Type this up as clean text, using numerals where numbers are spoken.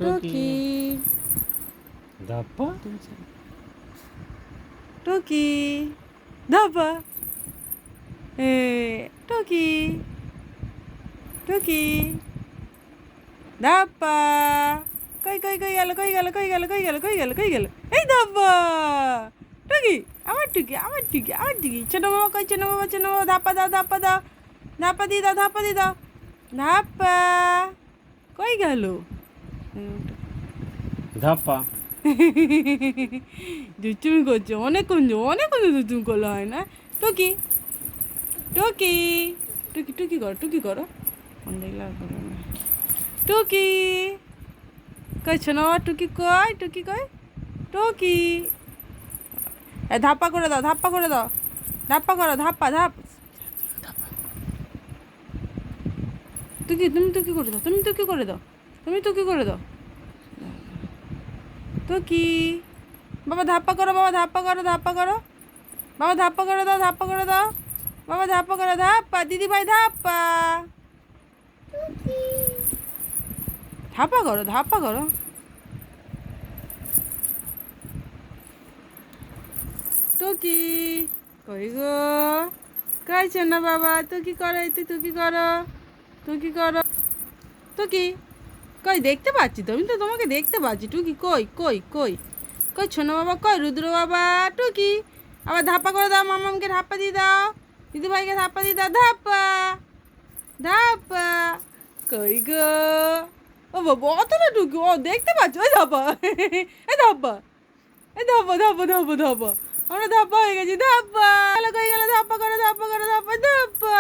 টুকি ধাপ্পা টুকি ধাপা এ টুকি টুকি ধাপা কই কই কই গেল কই গেল কই গেল কই গেল কই গেল কই গেল এই ধাপা টুকি আমার টুকি আমার টুকি আমার টুকি ছোট বাবা কই ছোট বাবা ধাপা দাও ধাপা দাও ধাপা দিয়ে দাও ধাপা দিয়ে দাও ধাপা কই গেল ধাপ্পা দুষ্টুমি করছো অনেকক্ষণ দুষ্টুমি করলে হয় না টুকি টুকি টুকি টুকি করো টুকি করো টুকি কই শোনো টুকি কই টুকি কই টুকি ধাপ্পা করে দাও ধাপ্পা করে দাও ধাপ্পা করো ধাপ্পা ধাপ টুকি তুমি টুকি করে দাও তুমি টুকি করে দাও তুমি টুকি করে দাও টুকি বাবা ধাপ্পা করো বাবা ধাপ্পা করো ধাপ্পা করো বাবা ধাপ্পা করে দাও ধাপ্পা করে দাও বাবা ধাপ্পা করো ধাপ্পা দিদি ভাই ধাপ্পা ধাপ্পা করো ধাপ্পা করো টুকি কই গো কাইছে না বাবা টুকি করো টুকি করো টুকি করো টুকি কই দেখতে পাচ্ছি তো আমি তো তোমাকে দেখতে পাচ্ছি টুকি কই কই কই কই ছোনো বাবা কই রুদ্র বাবা টুকি আবার ধাপ্পা করে দাও মামামকে ধাপ্পা দিয়ে দাও দিদিভাইকে ধাপ্পা দিয়ে দাও ধাপ্পা ধাপ্পা কই গো ও বাবা অতটা টুকি ও দেখতে পাচ্ছ ওই ধাপ্পা এই ধাপ্পা এই ধাপ্পা ধাপ্পা ধাপ্পা ধাপ্পা আমরা ধাপ্পা হয়ে গেছি ধাপ্পা কই গেল ধাপ্পা করো ধাপ্পা করো ধাপ্পা ধাপ্পা